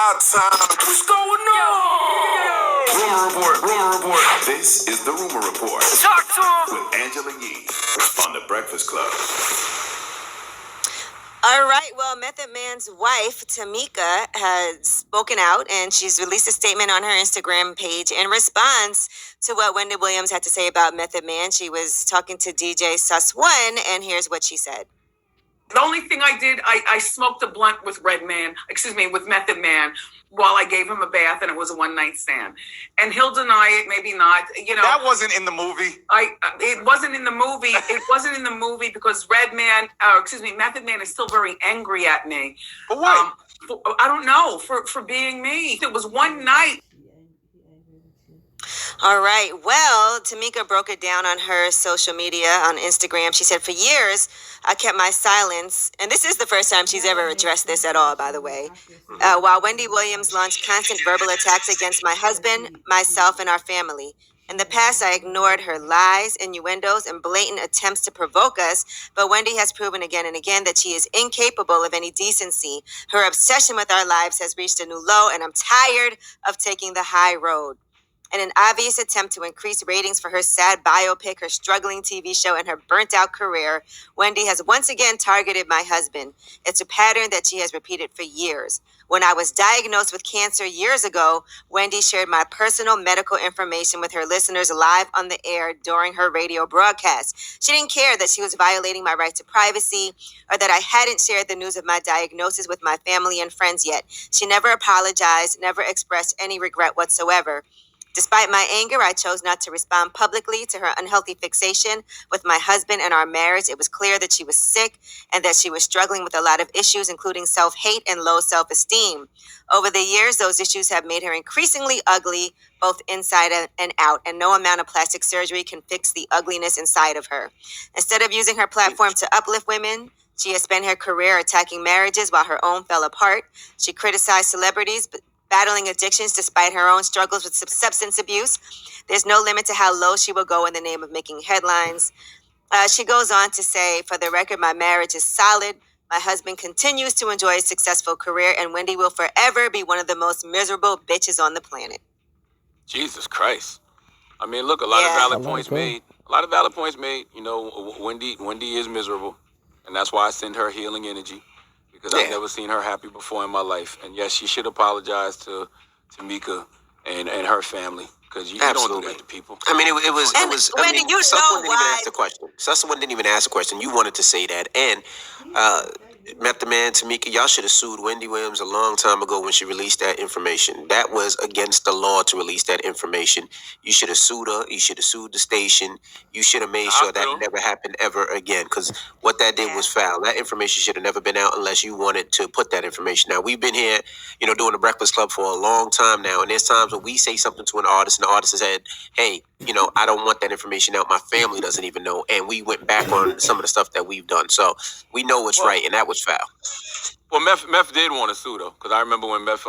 our time. What's going on? Rumor report, rumor report. This is the Rumor Report. Talk to him. With Angela Yee on The Breakfast Club. All right, well, Method Man's wife, Tamika, has spoken out, and she's released a statement on her Instagram page in response to what Wendy Williams had to say about Method Man. She was talking to DJ Sus One, and here's what she said. The only thing I did, I smoked a blunt with with Method Man while I gave him a bath, and it was a one-night stand. And he'll deny it, maybe not. You know, that wasn't in the movie. It wasn't in the movie. It wasn't in the movie because Method Man is still very angry at me. For what? I don't know, for being me. It was one night. All right. Well, Tamika broke it down on her social media on Instagram. She said, for years, I kept my silence. And this is the first time she's ever addressed this at all, by the way. While Wendy Williams launched constant verbal attacks against my husband, myself, and our family. In the past, I ignored her lies, innuendos, and blatant attempts to provoke us, but Wendy has proven again and again that she is incapable of any decency. Her obsession with our lives has reached a new low, and I'm tired of taking the high road. In an obvious attempt to increase ratings for her sad biopic, her struggling TV show, and her burnt-out career, Wendy has once again targeted my husband. It's a pattern that she has repeated for years. When I was diagnosed with cancer years ago, Wendy shared my personal medical information with her listeners live on the air during her radio broadcast. She didn't care that she was violating my right to privacy or that I hadn't shared the news of my diagnosis with my family and friends yet. She never apologized, never expressed any regret whatsoever. Despite my anger, I chose not to respond publicly to her unhealthy fixation with my husband and our marriage. It was clear that she was sick and that she was struggling with a lot of issues, including self-hate and low self-esteem. Over the years, those issues have made her increasingly ugly, both inside and out, and no amount of plastic surgery can fix the ugliness inside of her. Instead of using her platform to uplift women, she has spent her career attacking marriages while her own fell apart. She criticized celebrities, battling addictions despite her own struggles with substance abuse. There's no limit to how low she will go in the name of making headlines. She goes on to say, for the record, my marriage is solid. My husband continues to enjoy a successful career, and Wendy will forever be one of the most miserable bitches on the planet. Jesus Christ. I mean, look, a lot of valid points made. A lot of valid points made. You know, Wendy is miserable, and that's why I send her healing energy. Because I've never seen her happy before in my life. And yes, she should apologize to Tamika and her family. Because you don't do that to people. I mean, it was. Wendy, you know didn't even ask the question. Someone didn't even ask the question. You wanted to say that. And Method Man, Tamika, y'all should have sued Wendy Williams a long time ago when she released that information. That was against the law to release that information. You should have sued her. You should have sued the station. You should have made sure that never happened ever again. Because what that did was foul. That information should have never been out unless you wanted to put that information out. We've been here, doing the Breakfast Club for a long time now. And there's times when we say something to an artist and the artist has said, hey, I don't want that information out. My family doesn't even know. And we went back on some of the stuff that we've done. So we know what's right, and that was foul. Well, Meth did want to sue, though, because I remember when Meth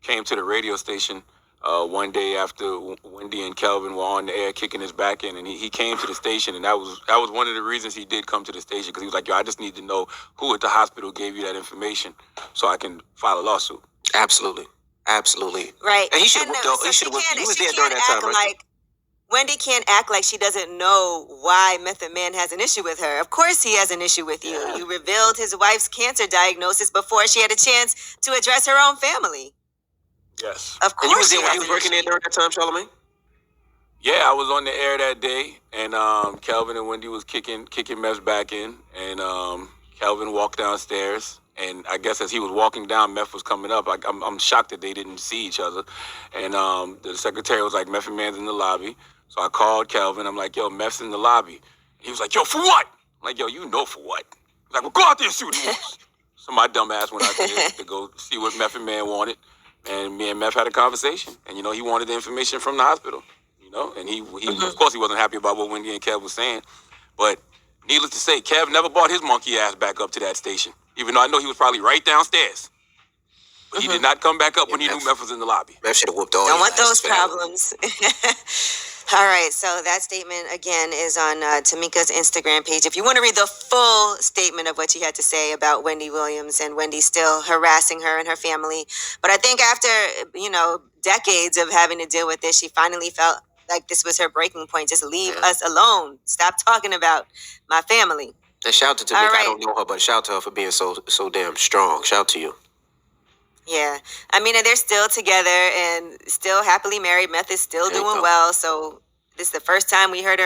came to the radio station one day after Wendy and Kelvin were on the air kicking his back in, and he came to the station, and that was one of the reasons he did come to the station, because he was like, yo, I just need to know who at the hospital gave you that information so I can file a lawsuit. Absolutely. Right. And he should have he was there during that time, right? Wendy can't act like she doesn't know why Method Man has an issue with her. Of course he has an issue with you. Yeah. You revealed his wife's cancer diagnosis before she had a chance to address her own family. Yes. Of course. And you was there when he was working there during that time, Charlamagne? Yeah, I was on the air that day, and Kelvin and Wendy was kicking Meth's back in, and Kelvin walked downstairs. And I guess as he was walking down, Meth was coming up. I'm shocked that they didn't see each other. And the secretary was like, Method Man's in the lobby. So I called Kelvin. I'm like, yo, Meth's in the lobby. He was like, yo, for what? I'm like, yo, you know for what? He's like, well, go out there and see what he wants. So my dumb ass went out there to go see what Method Man wanted. And me and Meth had a conversation. And, he wanted the information from the hospital. And he of course, he wasn't happy about what Wendy and Kev was saying. But needless to say, Kev never brought his monkey ass back up to that station. Even though I know he was probably right downstairs. But he did not come back up when he Yeah, knew Meth was in the lobby. Meth should have whooped all Don't your want asses those for that one. problems. All right, so that statement again is on Tamika's Instagram page. If you want to read the full statement of what she had to say about Wendy Williams and Wendy still harassing her and her family, but I think after decades of having to deal with this, she finally felt like this was her breaking point. Just leave us alone. Stop talking about my family. And shout out to All Tamika. I right. don't know her, but shout out to her for being so damn strong. Shout out to you. Yeah, I mean, and they're still together and still happily married. Meth is still There you doing go. well. So this is the first time we heard her